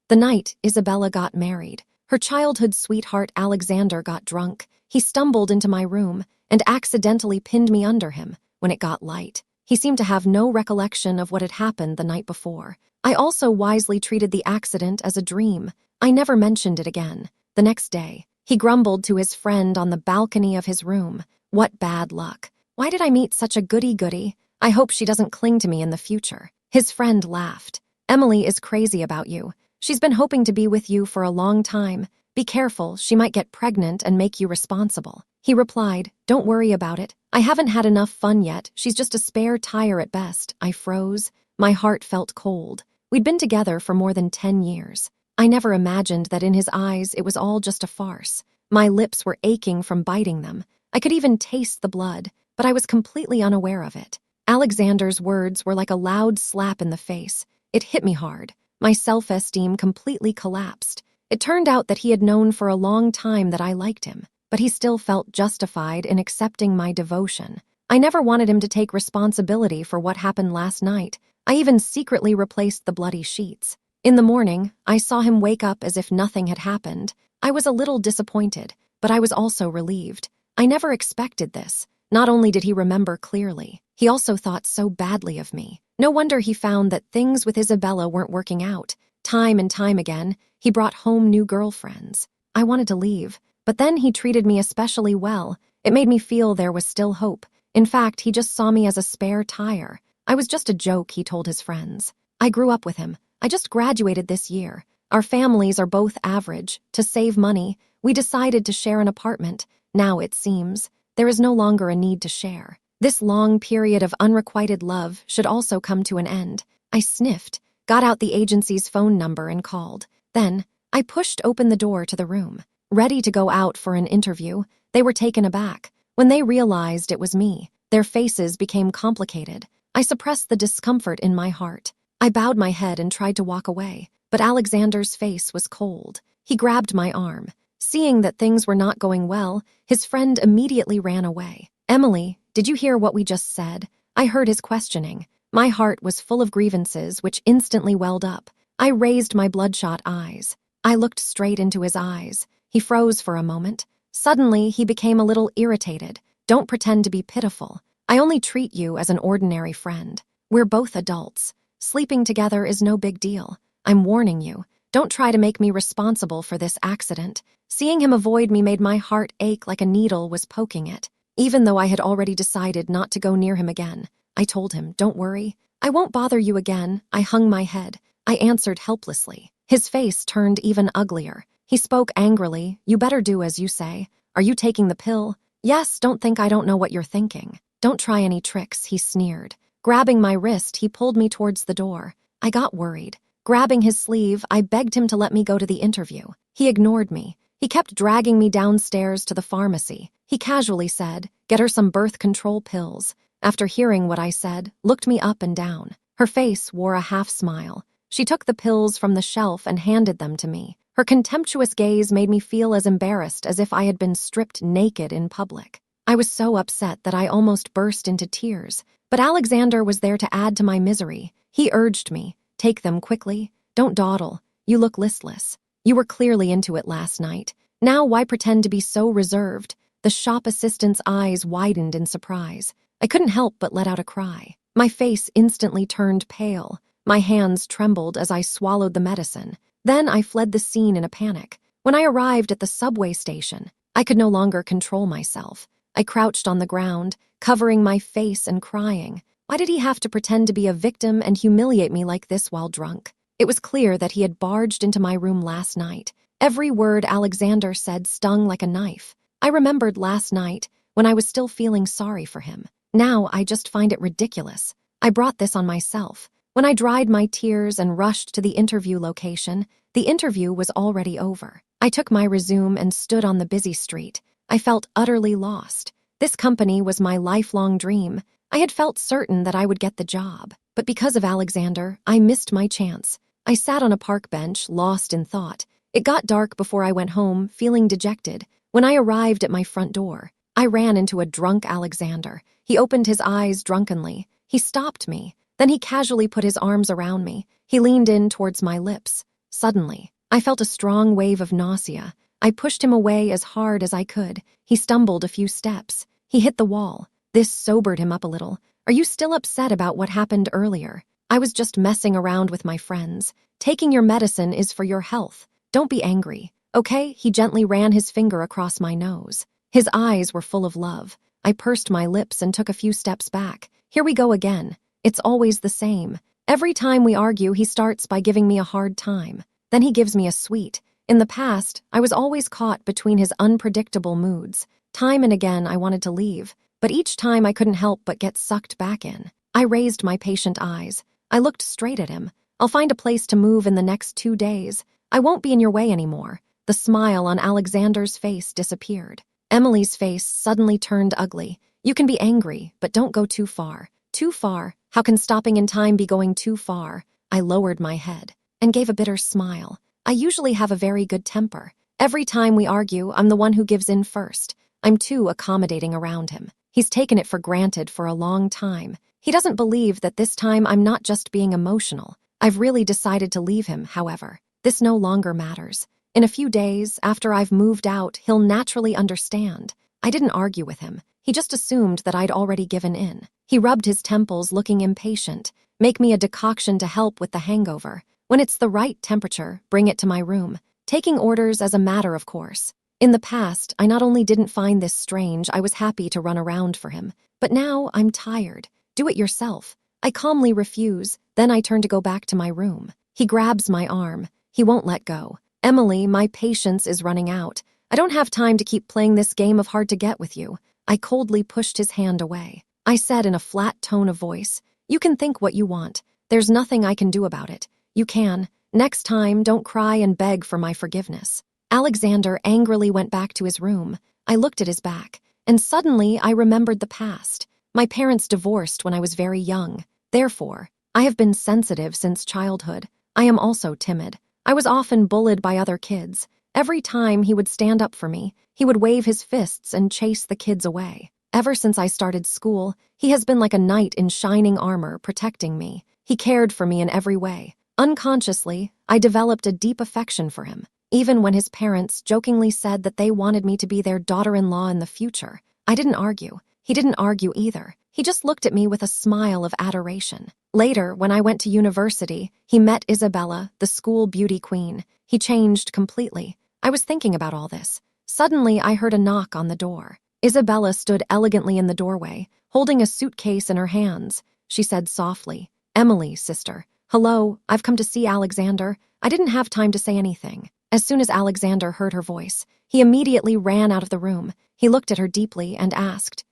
The night Isabella got married, her childhood sweetheart Alexander got drunk. He stumbled into my room and accidentally pinned me under him when it got light. He seemed to have no recollection of what had happened the night before. I also wisely treated the accident as a dream. I never mentioned it again. The next day, he grumbled to his friend on the balcony of his room. What bad luck. Why did I meet such a goody-goody? I hope she doesn't cling to me in the future. His friend laughed. Emily is crazy about you. She's been hoping to be with you for a long time. Be careful, she might get pregnant and make you responsible. He replied, don't worry about it. I haven't had enough fun yet. She's just a spare tire at best. I froze. My heart felt cold. We'd been together for more than 10 years. I never imagined that in his eyes it was all just a farce. My lips were aching from biting them. I could even taste the blood, but I was completely unaware of it. Alexander's words were like a loud slap in the face. It hit me hard. My self-esteem completely collapsed. It turned out that he had known for a long time that I liked him, but he still felt justified in accepting my devotion. I never wanted him to take responsibility for what happened last night. I even secretly replaced the bloody sheets. In the morning, I saw him wake up as if nothing had happened. I was a little disappointed, but I was also relieved. I never expected this. Not only did he remember clearly, he also thought so badly of me. No wonder he found that things with Isabella weren't working out. Time and time again, he brought home new girlfriends. I wanted to leave, but then he treated me especially well. It made me feel there was still hope. In fact, he just saw me as a spare tire. I was just a joke, he told his friends. I grew up with him. I just graduated this year. Our families are both average. To save money, we decided to share an apartment. Now, it seems, there is no longer a need to share. This long period of unrequited love should also come to an end. I sniffed, got out the agency's phone number and called. Then, I pushed open the door to the room. Ready to go out for an interview, they were taken aback. When they realized it was me, their faces became complicated. I suppressed the discomfort in my heart. I bowed my head and tried to walk away, but Alexander's face was cold. He grabbed my arm. Seeing that things were not going well, his friend immediately ran away. Emily, did you hear what we just said? I heard his questioning. My heart was full of grievances which instantly welled up. I raised my bloodshot eyes. I looked straight into his eyes. He froze for a moment. Suddenly, he became a little irritated. Don't pretend to be pitiful. I only treat you as an ordinary friend. We're both adults. Sleeping together is no big deal. I'm warning you. Don't try to make me responsible for this accident. Seeing him avoid me made my heart ache like a needle was poking it. Even though I had already decided not to go near him again, I told him, don't worry. I won't bother you again. I hung my head. I answered helplessly. His face turned even uglier. He spoke angrily. You better do as you say. Are you taking the pill? Yes, don't think I don't know what you're thinking. Don't try any tricks, he sneered. Grabbing my wrist, he pulled me towards the door. I got worried. Grabbing his sleeve, I begged him to let me go to the interview. He ignored me. He kept dragging me downstairs to the pharmacy. He casually said, get her some birth control pills. After hearing what I said, looked me up and down. Her face wore a half smile. She took the pills from the shelf and handed them to me. Her contemptuous gaze made me feel as embarrassed as if I had been stripped naked in public. I was so upset that I almost burst into tears. But Alexander was there to add to my misery. He urged me, take them quickly. Don't dawdle. You look listless. You were clearly into it last night. Now why pretend to be so reserved? The shop assistant's eyes widened in surprise. I couldn't help but let out a cry. My face instantly turned pale. My hands trembled as I swallowed the medicine. Then I fled the scene in a panic. When I arrived at the subway station, I could no longer control myself. I crouched on the ground, covering my face and crying. Why did he have to pretend to be a victim and humiliate me like this while drunk? It was clear that he had barged into my room last night. Every word Alexander said stung like a knife. I remembered last night when I was still feeling sorry for him. Now I just find it ridiculous. I brought this on myself. When I dried my tears and rushed to the interview location, the interview was already over. I took my resume and stood on the busy street. I felt utterly lost. This company was my lifelong dream. I had felt certain that I would get the job. But because of Alexander, I missed my chance. I sat on a park bench, lost in thought. It got dark before I went home, feeling dejected. When I arrived at my front door, I ran into a drunk Alexander. He opened his eyes drunkenly. He stopped me. Then he casually put his arms around me. He leaned in towards my lips. Suddenly, I felt a strong wave of nausea. I pushed him away as hard as I could. He stumbled a few steps. He hit the wall. This sobered him up a little. Are you still upset about what happened earlier? I was just messing around with my friends. Taking your medicine is for your health. Don't be angry, okay? He gently ran his finger across my nose. His eyes were full of love. I pursed my lips and took a few steps back. Here we go again. It's always the same. Every time we argue, he starts by giving me a hard time. Then he gives me a sweet. In the past, I was always caught between his unpredictable moods. Time and again, I wanted to leave, but each time I couldn't help but get sucked back in. I raised my patient eyes. I looked straight at him. I'll find a place to move in the next 2 days. I won't be in your way anymore. The smile on Alexander's face disappeared. Emily's face suddenly turned ugly. You can be angry, but don't go too far. Too far? How can stopping in time be going too far? I lowered my head and gave a bitter smile. I usually have a very good temper. Every time we argue, I'm the one who gives in first. I'm too accommodating around him. He's taken it for granted for a long time. He doesn't believe that this time I'm not just being emotional. I've really decided to leave him, however. This no longer matters. In a few days, after I've moved out, he'll naturally understand. I didn't argue with him. He just assumed that I'd already given in. He rubbed his temples, looking impatient. Make me a decoction to help with the hangover. When it's the right temperature, bring it to my room. Taking orders as a matter of course. In the past, I not only didn't find this strange, I was happy to run around for him. But now, I'm tired. Do it yourself. I calmly refuse, then I turn to go back to my room. He grabs my arm. He won't let go. Emily, my patience is running out. I don't have time to keep playing this game of hard to get with you. I coldly pushed his hand away. I said in a flat tone of voice, you can think what you want. There's nothing I can do about it. You can. Next time, don't cry and beg for my forgiveness. Alexander angrily went back to his room. I looked at his back, and suddenly I remembered the past. My parents divorced when I was very young. Therefore, I have been sensitive since childhood. I am also timid. I was often bullied by other kids. Every time he would stand up for me, he would wave his fists and chase the kids away. Ever since I started school, he has been like a knight in shining armor protecting me. He cared for me in every way. Unconsciously, I developed a deep affection for him, even when his parents jokingly said that they wanted me to be their daughter-in-law in the future. I didn't argue. He didn't argue either. He just looked at me with a smile of adoration. Later, when I went to university, he met Isabella, the school beauty queen. He changed completely. I was thinking about all this. Suddenly, I heard a knock on the door. Isabella stood elegantly in the doorway, holding a suitcase in her hands. She said softly, "Emily, sister. Hello, I've come to see Alexander." I didn't have time to say anything. As soon as Alexander heard her voice, he immediately ran out of the room. He looked at her deeply and asked,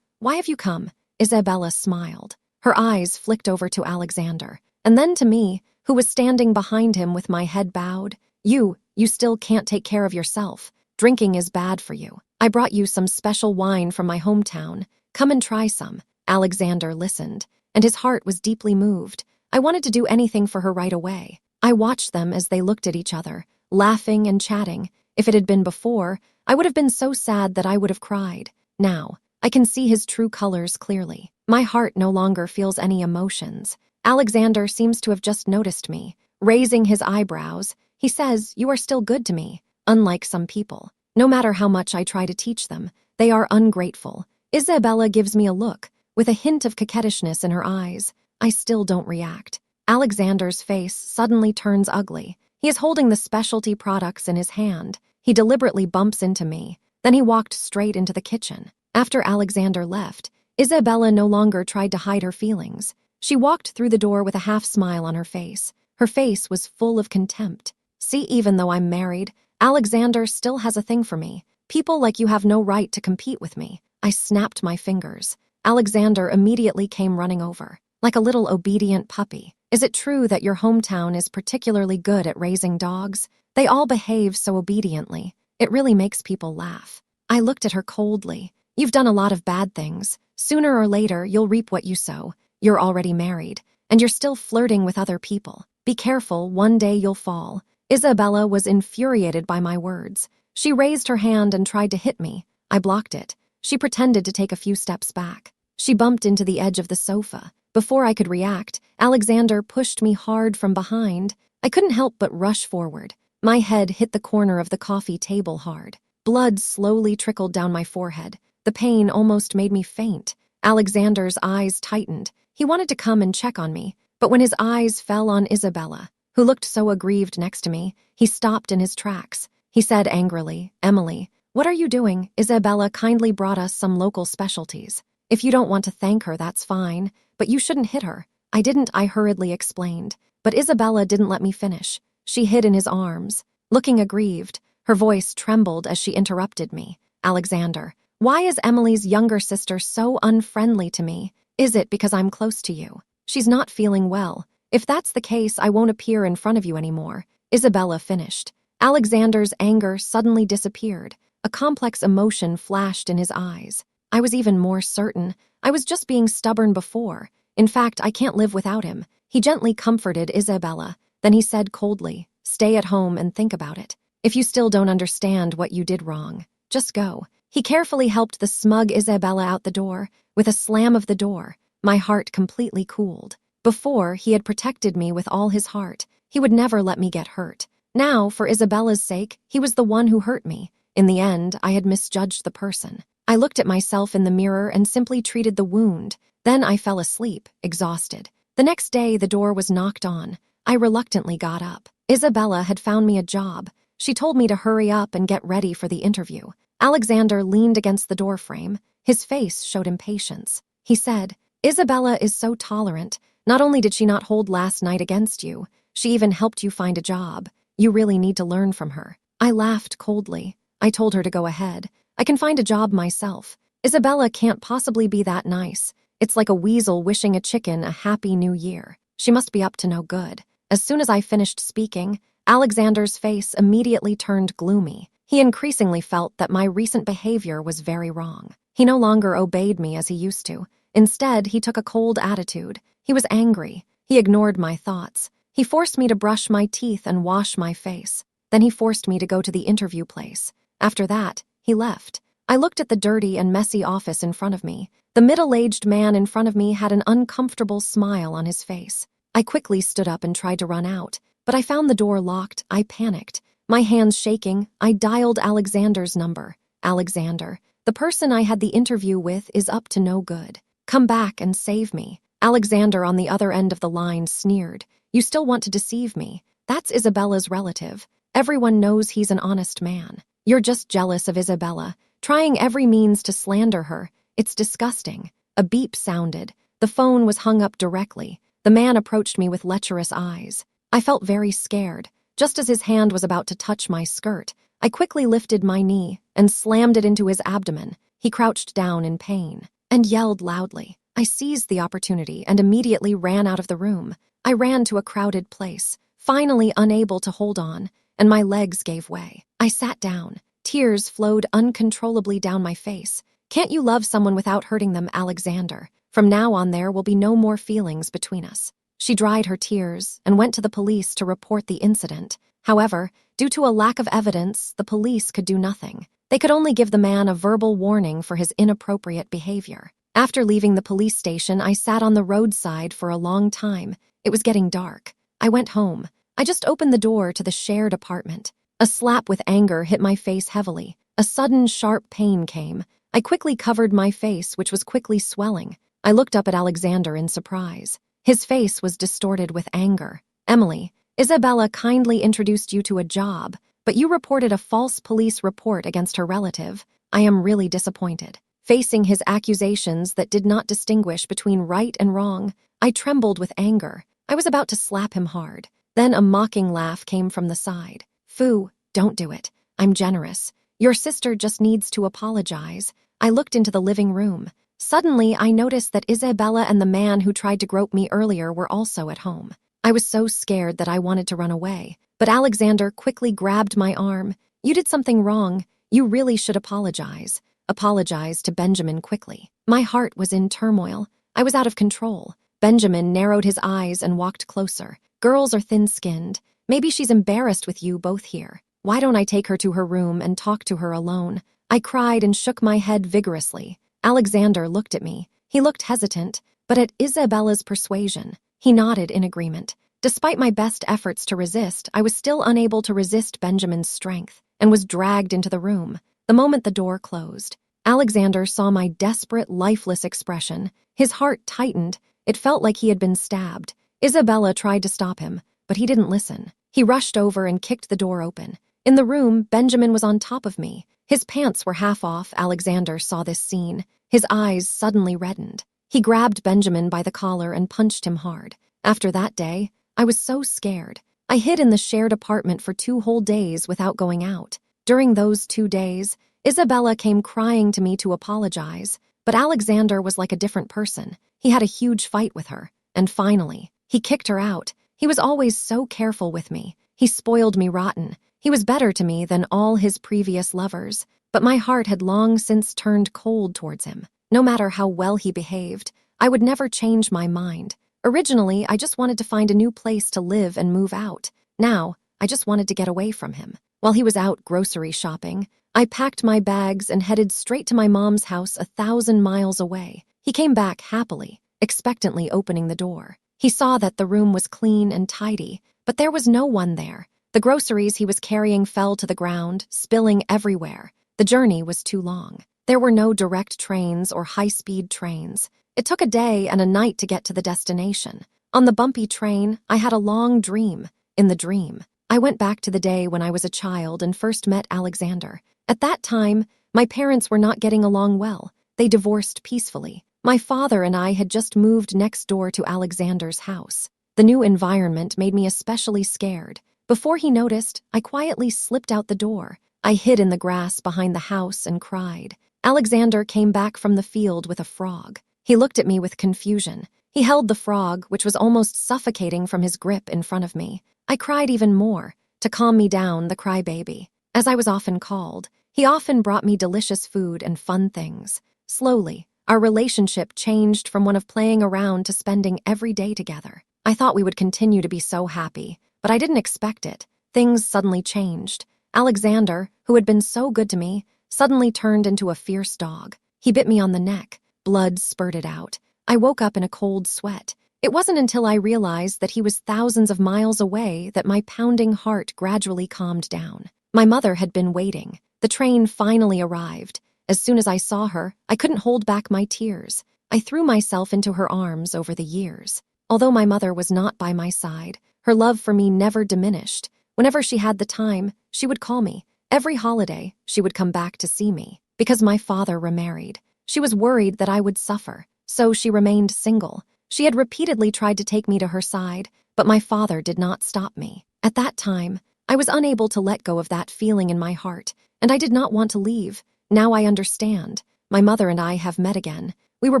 why have you come?" Isabella smiled. Her eyes flicked over to Alexander, and then to me, who was standing behind him with my head bowed. You still can't take care of yourself. Drinking is bad for you. I brought you some special wine from my hometown. Come and try some." Alexander listened, and his heart was deeply moved. I wanted to do anything for her right away. I watched them as they looked at each other, laughing and chatting. If it had been before, I would have been so sad that I would have cried. Now, I can see his true colors clearly. My heart no longer feels any emotions. Alexander seems to have just noticed me. Raising his eyebrows, he says, "You are still good to me, unlike some people. No matter how much I try to teach them, they are ungrateful." Isabella gives me a look, with a hint of coquettishness in her eyes. I still don't react. Alexander's face suddenly turns ugly. He is holding the specialty products in his hand. He deliberately bumps into me. Then he walked straight into the kitchen. After Alexander left, Isabella no longer tried to hide her feelings. She walked through the door with a half smile on her face. Her face was full of contempt. "See, even though I'm married, Alexander still has a thing for me. People like you have no right to compete with me." I snapped my fingers. Alexander immediately came running over, like a little obedient puppy. "Is it true that your hometown is particularly good at raising dogs? They all behave so obediently. It really makes people laugh." I looked at her coldly. "You've done a lot of bad things. Sooner or later, you'll reap what you sow. You're already married, and you're still flirting with other people. Be careful, one day you'll fall." Isabella was infuriated by my words. She raised her hand and tried to hit me. I blocked it. She pretended to take a few steps back. She bumped into the edge of the sofa. Before I could react, Alexander pushed me hard from behind. I couldn't help but rush forward. My head hit the corner of the coffee table hard. Blood slowly trickled down my forehead. The pain almost made me faint. Alexander's eyes tightened. He wanted to come and check on me, but when his eyes fell on Isabella, who looked so aggrieved next to me, he stopped in his tracks. He said angrily, "Emily, what are you doing? Isabella kindly brought us some local specialties. If you don't want to thank her, that's fine, but you shouldn't hit her." I hurriedly explained, but Isabella didn't let me finish. She hid in his arms, looking aggrieved. Her voice trembled as she interrupted me. "Alexander, why is Emily's younger sister so unfriendly to me? Is it because I'm close to you? She's not feeling well. If that's the case, I won't appear in front of you anymore." Isabella finished. Alexander's anger suddenly disappeared. A complex emotion flashed in his eyes. I was even more certain. I was just being stubborn before. In fact, I can't live without him. He gently comforted Isabella. Then he said coldly, "Stay at home and think about it. If you still don't understand what you did wrong, just go." He carefully helped the smug Isabella out the door. With a slam of the door, my heart completely cooled. Before, he had protected me with all his heart. He would never let me get hurt. Now, for Isabella's sake, he was the one who hurt me. In the end, I had misjudged the person. I looked at myself in the mirror and simply treated the wound. Then I fell asleep, exhausted. The next day, the door was knocked on. I reluctantly got up. Isabella had found me a job. She told me to hurry up and get ready for the interview. Alexander leaned against the doorframe. His face showed impatience. He said, "Isabella is so tolerant. Not only did she not hold last night against you, she even helped you find a job. You really need to learn from her." I laughed coldly. I told her to go ahead. I can find a job myself. Isabella can't possibly be that nice. It's like a weasel wishing a chicken a happy new year. She must be up to no good. As soon as I finished speaking, Alexander's face immediately turned gloomy. He increasingly felt that my recent behavior was very wrong. He no longer obeyed me as he used to. Instead, he took a cold attitude. He was angry. He ignored my thoughts. He forced me to brush my teeth and wash my face. Then he forced me to go to the interview place. After that, he left. I looked at the dirty and messy office in front of me. The middle-aged man in front of me had an uncomfortable smile on his face. I quickly stood up and tried to run out, but I found the door locked. I panicked. My hands shaking, I dialed Alexander's number. "Alexander, the person I had the interview with is up to no good. Come back and save me." Alexander on the other end of the line sneered. "You still want to deceive me? That's Isabella's relative. Everyone knows he's an honest man. You're just jealous of Isabella, trying every means to slander her. It's disgusting." A beep sounded. The phone was hung up directly. The man approached me with lecherous eyes. I felt very scared. Just as his hand was about to touch my skirt, I quickly lifted my knee and slammed it into his abdomen. He crouched down in pain and yelled loudly. I seized the opportunity and immediately ran out of the room. I ran to a crowded place, finally unable to hold on, and my legs gave way. I sat down. Tears flowed uncontrollably down my face. "Can't you love someone without hurting them, Alexander? From now on, there will be no more feelings between us." She dried her tears and went to the police to report the incident. However, due to a lack of evidence, the police could do nothing. They could only give the man a verbal warning for his inappropriate behavior. After leaving the police station, I sat on the roadside for a long time. It was getting dark. I went home. I just opened the door to the shared apartment. A slap with anger hit my face heavily. A sudden, sharp pain came. I quickly covered my face, which was quickly swelling. I looked up at Alexander in surprise. His face was distorted with anger. "Emily, Isabella kindly introduced you to a job, but you reported a false police report against her relative. I am really disappointed." Facing his accusations that did not distinguish between right and wrong, I trembled with anger. I was about to slap him hard. Then a mocking laugh came from the side. "Phoo, don't do it. I'm generous. Your sister just needs to apologize." I looked into the living room. Suddenly, I noticed that Isabella and the man who tried to grope me earlier were also at home. I was so scared that I wanted to run away, but Alexander quickly grabbed my arm. "You did something wrong. You really should apologize." Apologize to Benjamin quickly. My heart was in turmoil. I was out of control. Benjamin narrowed his eyes and walked closer. "Girls are thin-skinned. Maybe she's embarrassed with you both here. Why don't I take her to her room and talk to her alone?" I cried and shook my head vigorously. Alexander looked at me. He looked hesitant, but at Isabella's persuasion, he nodded in agreement. Despite my best efforts to resist, I was still unable to resist Benjamin's strength and was dragged into the room. The moment the door closed, Alexander saw my desperate, lifeless expression. His heart tightened. It felt like he had been stabbed. Isabella tried to stop him, but he didn't listen. He rushed over and kicked the door open. In the room, Benjamin was on top of me. His pants were half off. Alexander saw this scene. His eyes suddenly reddened. He grabbed Benjamin by the collar and punched him hard. After that day, I was so scared. I hid in the shared apartment for 2 whole days without going out. During those 2 days, Isabella came crying to me to apologize, but Alexander was like a different person. He had a huge fight with her, and finally, he kicked her out. He was always so careful with me. He spoiled me rotten. He was better to me than all his previous lovers, but my heart had long since turned cold towards him. No matter how well he behaved, I would never change my mind. Originally, I just wanted to find a new place to live and move out. Now, I just wanted to get away from him. While he was out grocery shopping, I packed my bags and headed straight to my mom's house 1,000 miles away. He came back happily, expectantly opening the door. He saw that the room was clean and tidy, but there was no one there. The groceries he was carrying fell to the ground, spilling everywhere. The journey was too long. There were no direct trains or high-speed trains. It took a day and a night to get to the destination. On the bumpy train, I had a long dream. In the dream, I went back to the day when I was a child and first met Alexander. At that time, my parents were not getting along well. They divorced peacefully. My father and I had just moved next door to Alexander's house. The new environment made me especially scared. Before he noticed, I quietly slipped out the door. I hid in the grass behind the house and cried. Alexander came back from the field with a frog. He looked at me with confusion. He held the frog, which was almost suffocating from his grip, in front of me. I cried even more. To calm me down, the crybaby, as I was often called, he often brought me delicious food and fun things. Slowly, our relationship changed from one of playing around to spending every day together. I thought we would continue to be so happy, but I didn't expect it. Things suddenly changed. Alexander, who had been so good to me, suddenly turned into a fierce dog. He bit me on the neck. Blood spurted out. I woke up in a cold sweat. It wasn't until I realized that he was thousands of miles away that my pounding heart gradually calmed down. My mother had been waiting. The train finally arrived. As soon as I saw her, I couldn't hold back my tears. I threw myself into her arms. Over the years, although my mother was not by my side, her love for me never diminished. Whenever she had the time, she would call me. Every holiday, she would come back to see me. Because my father remarried, she was worried that I would suffer, so she remained single. She had repeatedly tried to take me to her side, but my father did not stop me. At that time, I was unable to let go of that feeling in my heart, and I did not want to leave. Now I understand. My mother and I have met again. We were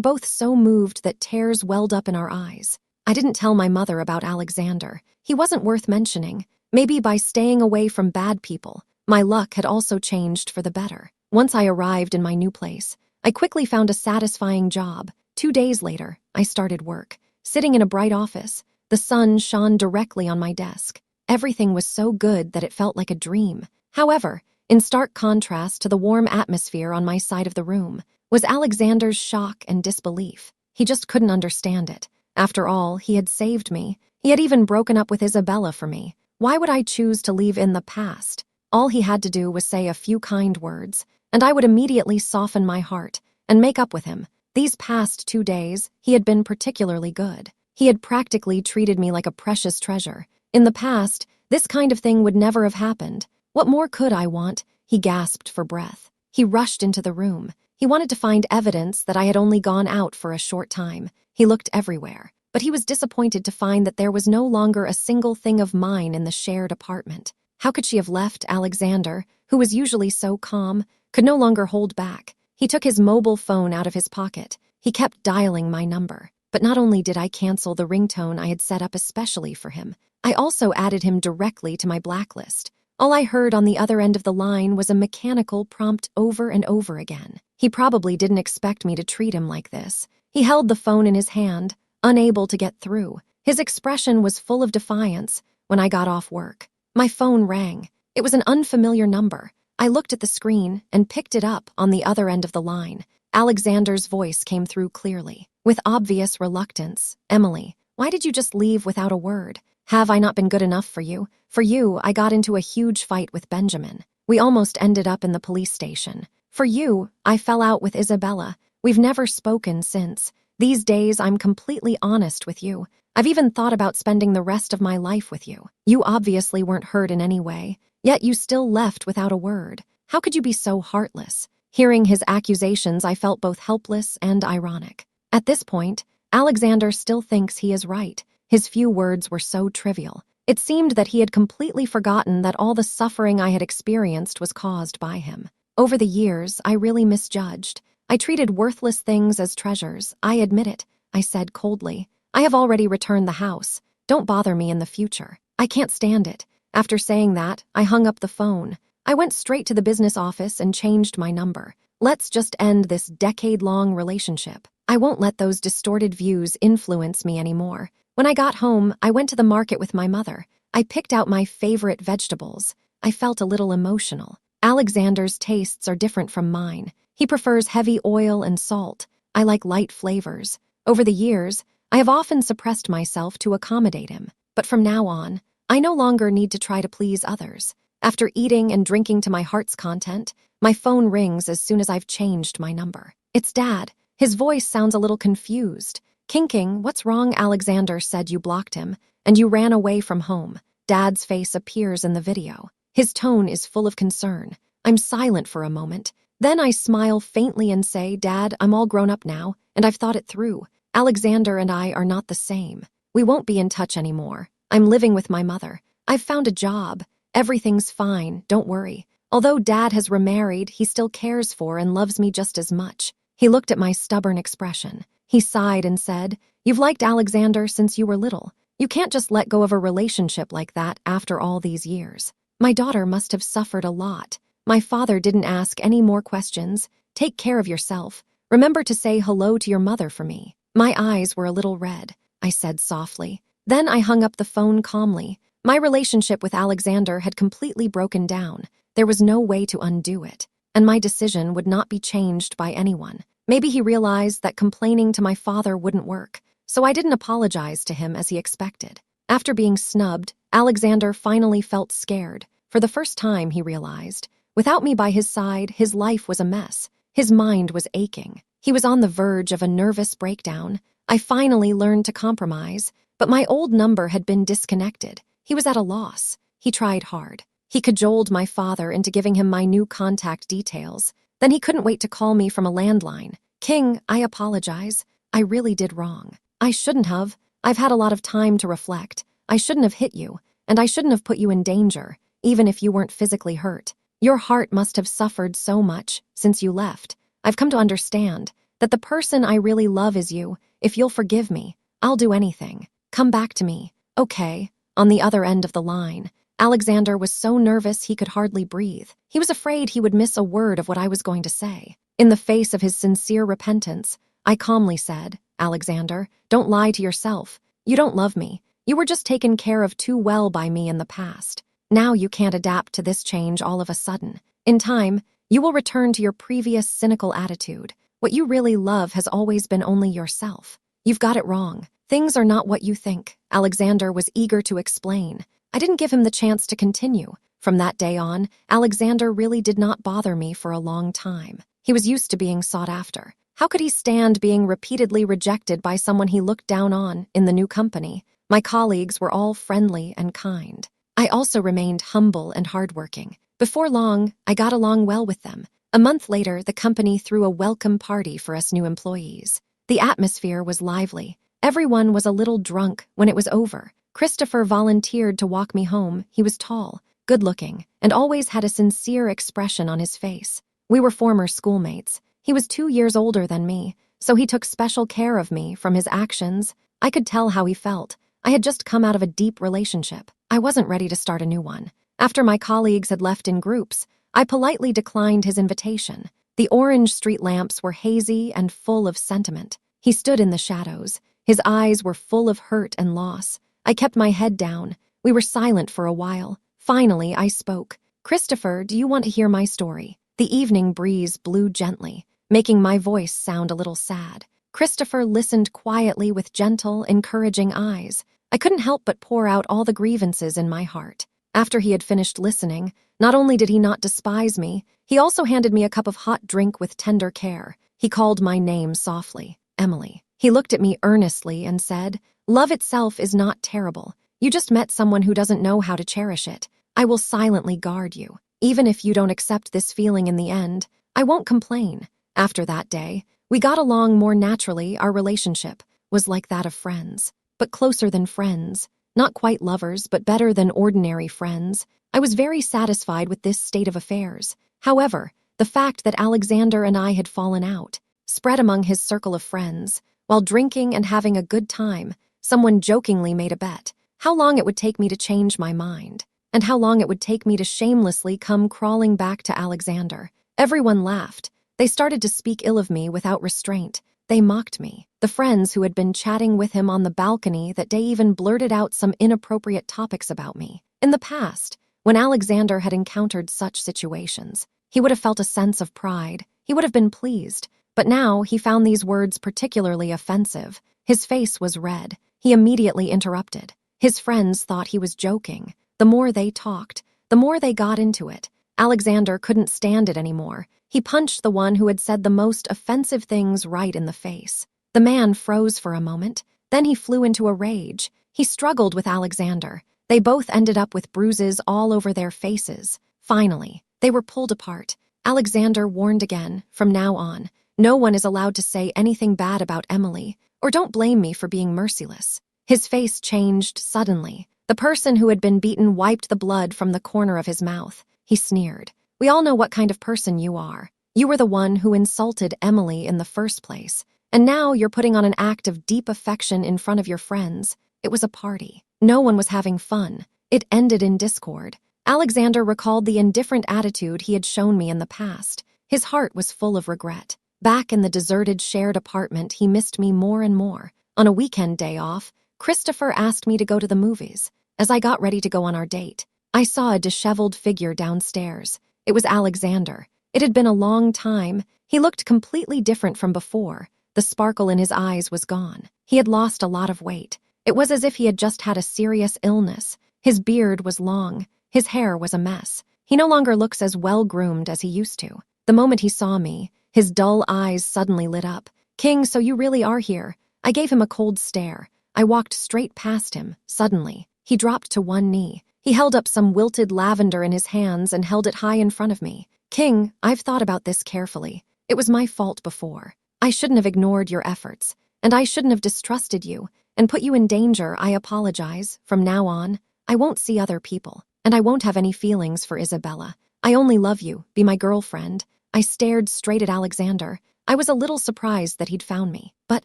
both so moved that tears welled up in our eyes. I didn't tell my mother about Alexander. He wasn't worth mentioning. Maybe by staying away from bad people, my luck had also changed for the better. Once I arrived in my new place, I quickly found a satisfying job. 2 days later, I started work. Sitting in a bright office, the sun shone directly on my desk. Everything was so good that it felt like a dream. However, in stark contrast to the warm atmosphere on my side of the room, was Alexander's shock and disbelief. He just couldn't understand it. After all, he had saved me. He had even broken up with Isabella for me. Why would I choose to leave in the past? All he had to do was say a few kind words, and I would immediately soften my heart and make up with him. These past 2 days, he had been particularly good. He had practically treated me like a precious treasure. In the past, this kind of thing would never have happened. What more could I want? He gasped for breath. He rushed into the room. He wanted to find evidence that I had only gone out for a short time. He looked everywhere, but he was disappointed to find that there was no longer a single thing of mine in the shared apartment. How could she have left? Alexander, who was usually so calm, could no longer hold back. He took his mobile phone out of his pocket. He kept dialing my number. But not only did I cancel the ringtone I had set up especially for him, I also added him directly to my blacklist. All I heard on the other end of the line was a mechanical prompt over and over again. He probably didn't expect me to treat him like this. He held the phone in his hand, unable to get through. His expression was full of defiance. When I got off work, my phone rang. It was an unfamiliar number. I looked at the screen and picked it up. On the other end of the line, Alexander's voice came through clearly. With obvious reluctance, "Emily, why did you just leave without a word?" Have I not been good enough for you? For you, I got into a huge fight with Benjamin. We almost ended up in the police station. For you, I fell out with Isabella. We've never spoken since. These days, I'm completely honest with you. I've even thought about spending the rest of my life with you. You obviously weren't hurt in any way, yet you still left without a word. How could you be so heartless? Hearing his accusations, I felt both helpless and ironic. At this point, Alexander still thinks he is right. His few words were so trivial. It seemed that he had completely forgotten that all the suffering I had experienced was caused by him. Over the years, I really misjudged. I treated worthless things as treasures. I admit it, I said coldly. I have already returned the house. Don't bother me in the future. I can't stand it. After saying that, I hung up the phone. I went straight to the business office and changed my number. Let's just end this decade-long relationship. I won't let those distorted views influence me anymore. When I got home, I went to the market with my mother. I picked out my favorite vegetables. I felt a little emotional. Alexander's tastes are different from mine. He prefers heavy oil and salt. I like light flavors. Over the years, I have often suppressed myself to accommodate him. But from now on, I no longer need to try to please others. After eating and drinking to my heart's content, my phone rings as soon as I've changed my number. It's Dad. His voice sounds a little confused. Kinking, what's wrong? Alexander said you blocked him, and you ran away from home. Dad's face appears in the video. His tone is full of concern. I'm silent for a moment. Then I smile faintly and say, Dad, I'm all grown up now, and I've thought it through. Alexander and I are not the same. We won't be in touch anymore. I'm living with my mother. I've found a job. Everything's fine, don't worry. Although Dad has remarried, he still cares for and loves me just as much. He looked at my stubborn expression. He sighed and said, You've liked Alexander since you were little. You can't just let go of a relationship like that after all these years. My daughter must have suffered a lot. My father didn't ask any more questions. Take care of yourself. Remember to say hello to your mother for me. My eyes were a little red, I said softly. Then I hung up the phone calmly. My relationship with Alexander had completely broken down. There was no way to undo it, and my decision would not be changed by anyone. Maybe he realized that complaining to my father wouldn't work, so I didn't apologize to him as he expected. After being snubbed, Alexander finally felt scared. For the first time, he realized, without me by his side, his life was a mess. His mind was aching. He was on the verge of a nervous breakdown. I finally learned to compromise, but my old number had been disconnected. He was at a loss. He tried hard. He cajoled my father into giving him my new contact details. Then he couldn't wait to call me from a landline. King, I apologize. I really did wrong. I shouldn't have. I've had a lot of time to reflect. I shouldn't have hit you, and I shouldn't have put you in danger, even if you weren't physically hurt. Your heart must have suffered so much since you left. I've come to understand that the person I really love is you. If you'll forgive me, I'll do anything. Come back to me. Okay. On the other end of the line, Alexander was so nervous he could hardly breathe. He was afraid he would miss a word of what I was going to say. In the face of his sincere repentance, I calmly said, Alexander, don't lie to yourself. You don't love me. You were just taken care of too well by me in the past. Now you can't adapt to this change all of a sudden. In time, you will return to your previous cynical attitude. What you really love has always been only yourself. You've got it wrong. Things are not what you think. Alexander was eager to explain. I didn't give him the chance to continue. From that day on, Alexander really did not bother me for a long time. He was used to being sought after. How could he stand being repeatedly rejected by someone he looked down on in the new company? My colleagues were all friendly and kind. I also remained humble and hardworking. Before long, I got along well with them. A month later, the company threw a welcome party for us new employees. The atmosphere was lively. Everyone was a little drunk when it was over. Christopher volunteered to walk me home. He was tall, good-looking, and always had a sincere expression on his face. We were former schoolmates. He was 2 years older than me, so he took special care of me. From his actions, I could tell how he felt. I had just come out of a deep relationship. I wasn't ready to start a new one. After my colleagues had left in groups, I politely declined his invitation. The orange street lamps were hazy and full of sentiment. He stood in the shadows. His eyes were full of hurt and loss. I kept my head down. We were silent for a while. Finally, I spoke. Christopher, do you want to hear my story? The evening breeze blew gently, making my voice sound a little sad. Christopher listened quietly with gentle, encouraging eyes. I couldn't help but pour out all the grievances in my heart. After he had finished listening, not only did he not despise me, he also handed me a cup of hot drink with tender care. He called my name softly, Emily. He looked at me earnestly and said, "Love itself is not terrible. You just met someone who doesn't know how to cherish it. I will silently guard you. Even if you don't accept this feeling in the end, I won't complain." After that day, we got along more naturally. Our relationship was like that of friends, but closer than friends. Not quite lovers, but better than ordinary friends. I was very satisfied with this state of affairs. However, the fact that Alexander and I had fallen out spread among his circle of friends. While drinking and having a good time, someone jokingly made a bet how long it would take me to change my mind, and how long it would take me to shamelessly come crawling back to Alexander. Everyone laughed. They started to speak ill of me without restraint. They mocked me. The friends who had been chatting with him on the balcony that day even blurted out some inappropriate topics about me. In the past, when Alexander had encountered such situations, he would have felt a sense of pride. He would have been pleased. But now he found these words particularly offensive. His face was red. He immediately interrupted. His friends thought he was joking. The more they talked, the more they got into it. Alexander couldn't stand it anymore. He punched the one who had said the most offensive things right in the face. The man froze for a moment. Then he flew into a rage. He struggled with Alexander. They both ended up with bruises all over their faces. Finally, they were pulled apart. Alexander warned again, "From now on, no one is allowed to say anything bad about Emily, or don't blame me for being merciless." His face changed suddenly. The person who had been beaten wiped the blood from the corner of his mouth. He sneered. "We all know what kind of person you are. You were the one who insulted Emily in the first place, and now you're putting on an act of deep affection in front of your friends. It was a party. No one was having fun. It ended in discord." Alexander recalled the indifferent attitude he had shown me in the past. His heart was full of regret. Back in the deserted shared apartment, he missed me more and more. On a weekend day off, Christopher asked me to go to the movies. As I got ready to go on our date, I saw a disheveled figure downstairs. It was Alexander. It had been a long time. He looked completely different from before. The sparkle in his eyes was gone. He had lost a lot of weight. It was as if he had just had a serious illness. His beard was long. His hair was a mess. He no longer looks as well-groomed as he used to. The moment he saw me, his dull eyes suddenly lit up. "King, so you really are here." I gave him a cold stare. I walked straight past him. Suddenly, he dropped to one knee. He held up some wilted lavender in his hands and held it high in front of me. "King, I've thought about this carefully. It was my fault before. I shouldn't have ignored your efforts, and I shouldn't have distrusted you and put you in danger. I apologize. From now on, I won't see other people, and I won't have any feelings for Isabella. I only love you. Be my girlfriend." I stared straight at Alexander. I was a little surprised that he'd found me, but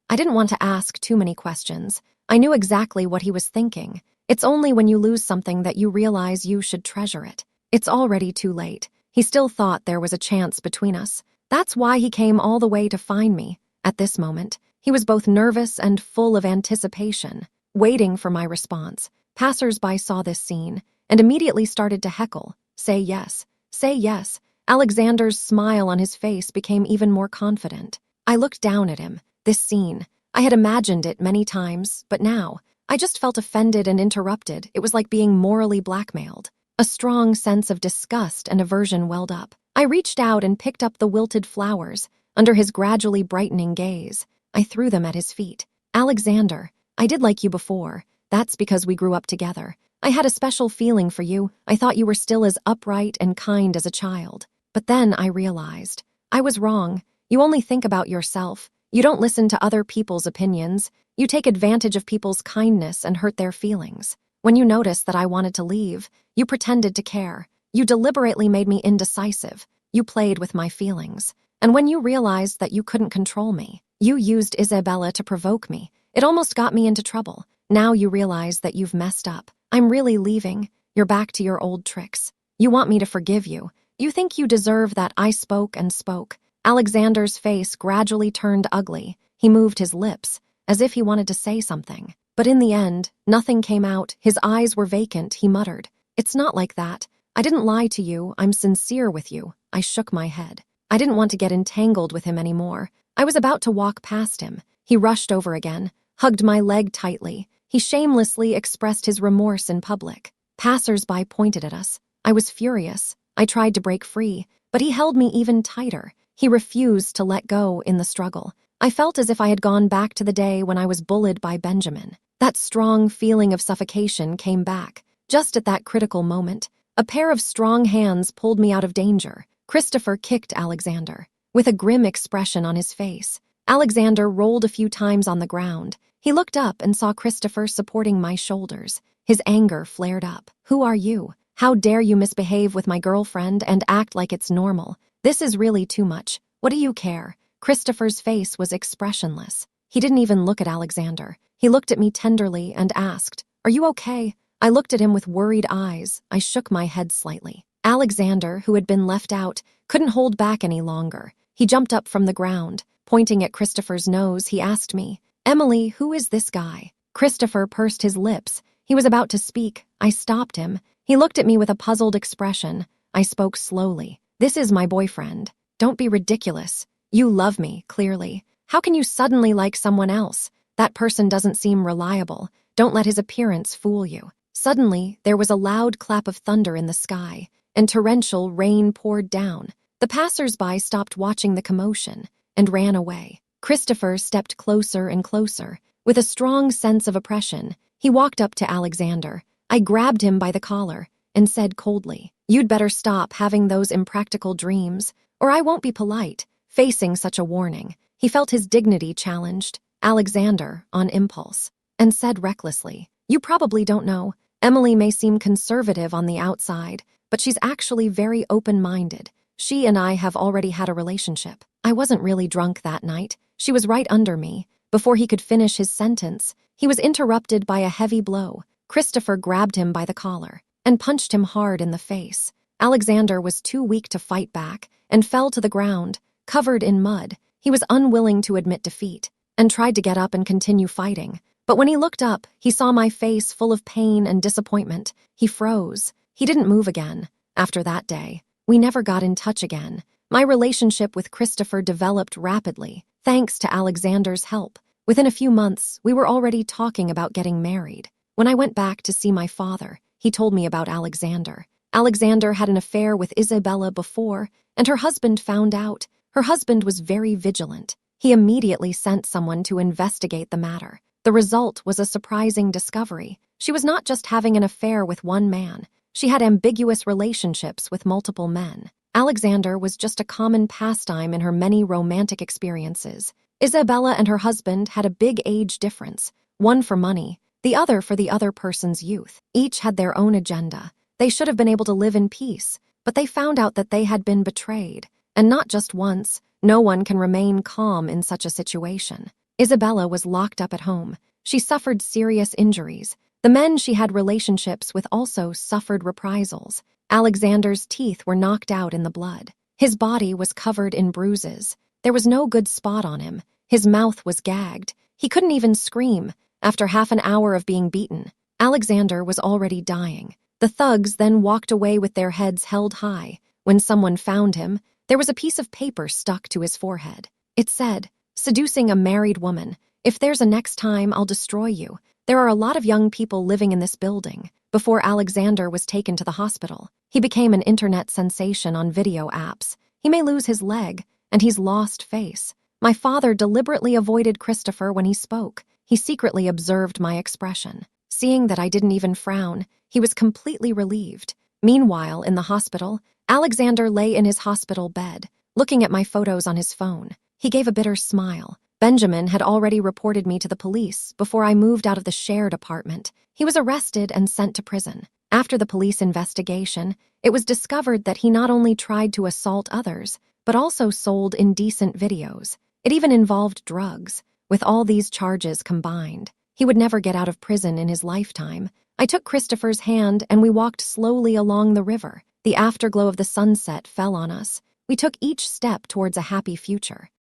I didn't want to ask too many questions. I knew exactly what he was thinking. It's only when you lose something that you realize you should treasure it. It's already too late. He still thought there was a chance between us. That's why he came all the way to find me. At this moment, he was both nervous and full of anticipation, waiting for my response. Passers-by saw this scene and immediately started to heckle. "Say yes. Say yes." Alexander's smile on his face became even more confident. I looked down at him. This scene, I had imagined it many times, but now, I just felt offended and interrupted. It was like being morally blackmailed. A strong sense of disgust and aversion welled up. I reached out and picked up the wilted flowers. Under his gradually brightening gaze, I threw them at his feet. "Alexander, I did like you before. That's because we grew up together. I had a special feeling for you. I thought you were still as upright and kind as a child. But then I realized I was wrong. You only think about yourself. You don't listen to other people's opinions. You take advantage of people's kindness and hurt their feelings. When you noticed that I wanted to leave, you pretended to care. You deliberately made me indecisive. You played with my feelings. And when you realized that you couldn't control me, you used Isabella to provoke me. It almost got me into trouble. Now you realize that you've messed up. I'm really leaving. You're back to your old tricks. You want me to forgive you. You think you deserve that." I spoke and spoke. Alexander's face gradually turned ugly. He moved his lips, as if he wanted to say something. But in the end, nothing came out. His eyes were vacant. He muttered, "It's not like that. I didn't lie to you. I'm sincere with you." I shook my head. I didn't want to get entangled with him anymore. I was about to walk past him. He rushed over again, hugged my leg tightly. He shamelessly expressed his remorse in public. Passers-by pointed at us. I was furious. I tried to break free, but he held me even tighter. He refused to let go in the struggle. I felt as if I had gone back to the day when I was bullied by Benjamin. That strong feeling of suffocation came back. Just at that critical moment, a pair of strong hands pulled me out of danger. Christopher kicked Alexander. With a grim expression on his face, Alexander rolled a few times on the ground. He looked up and saw Christopher supporting my shoulders. His anger flared up. "Who are you? How dare you misbehave with my girlfriend and act like it's normal? This is really too much. What do you care?" Christopher's face was expressionless. He didn't even look at Alexander. He looked at me tenderly and asked, "Are you okay?" I looked at him with worried eyes. I shook my head slightly. Alexander, who had been left out, couldn't hold back any longer. He jumped up from the ground. Pointing at Christopher's nose, he asked me, "Emily, who is this guy?" Christopher pursed his lips. He was about to speak. I stopped him. He looked at me with a puzzled expression. I spoke slowly. "This is my boyfriend. Don't be ridiculous. You love me, clearly. How can you suddenly like someone else? That person doesn't seem reliable. Don't let his appearance fool you." Suddenly, there was a loud clap of thunder in the sky, and torrential rain poured down. The passers-by stopped watching the commotion and ran away. Christopher stepped closer and closer. With a strong sense of oppression, he walked up to Alexander. I grabbed him by the collar and said coldly, "You'd better stop having those impractical dreams, or I won't be polite." Facing such a warning, he felt his dignity challenged. Alexander, on impulse, and said recklessly, "You probably don't know. Emily may seem conservative on the outside, but she's actually very open-minded. She and I have already had a relationship." I wasn't really drunk that night. She was right under me. Before he could finish his sentence, he was interrupted by a heavy blow. Christopher grabbed him by the collar and punched him hard in the face. Alexander was too weak to fight back and fell to the ground, covered in mud. He was unwilling to admit defeat and tried to get up and continue fighting. But when he looked up, he saw my face full of pain and disappointment. He froze. He didn't move again. After that day, we never got in touch again. My relationship with Christopher developed rapidly, thanks to Alexander's help. Within a few months, we were already talking about getting married. When I went back to see my father, he told me about Alexander. Alexander had an affair with Isabella before, and her husband found out. Her husband was very vigilant. He immediately sent someone to investigate the matter. The result was a surprising discovery. She was not just having an affair with one man. She had ambiguous relationships with multiple men. Alexander was just a common pastime in her many romantic experiences. Isabella and her husband had a big age difference, one for money, the other for the other person's youth. Each had their own agenda. They should have been able to live in peace, but they found out that they had been betrayed. And not just once. No one can remain calm in such a situation. Isabella was locked up at home. She suffered serious injuries. The men she had relationships with also suffered reprisals. Alexander's teeth were knocked out in the blood. His body was covered in bruises. There was no good spot on him. His mouth was gagged. He couldn't even scream. After half an hour of being beaten, Alexander was already dying. The thugs then walked away with their heads held high. When someone found him, there was a piece of paper stuck to his forehead. It said, "Seducing a married woman. If there's a next time, I'll destroy you. There are a lot of young people living in this building." Before Alexander was taken to the hospital, he became an internet sensation on video apps. He may lose his leg, and he's lost face. My father deliberately avoided Christopher when he spoke. He secretly observed my expression. Seeing that I didn't even frown, he was completely relieved. Meanwhile, in the hospital, Alexander lay in his hospital bed, looking at my photos on his phone. He gave a bitter smile. Benjamin had already reported me to the police before I moved out of the shared apartment. He was arrested and sent to prison. After the police investigation, it was discovered that he not only tried to assault others, but also sold indecent videos. It even involved drugs. With all these charges combined, he would never get out of prison in his lifetime. I took Christopher's hand and we walked slowly along the river. The afterglow of the sunset fell on us. We took each step towards a happy future.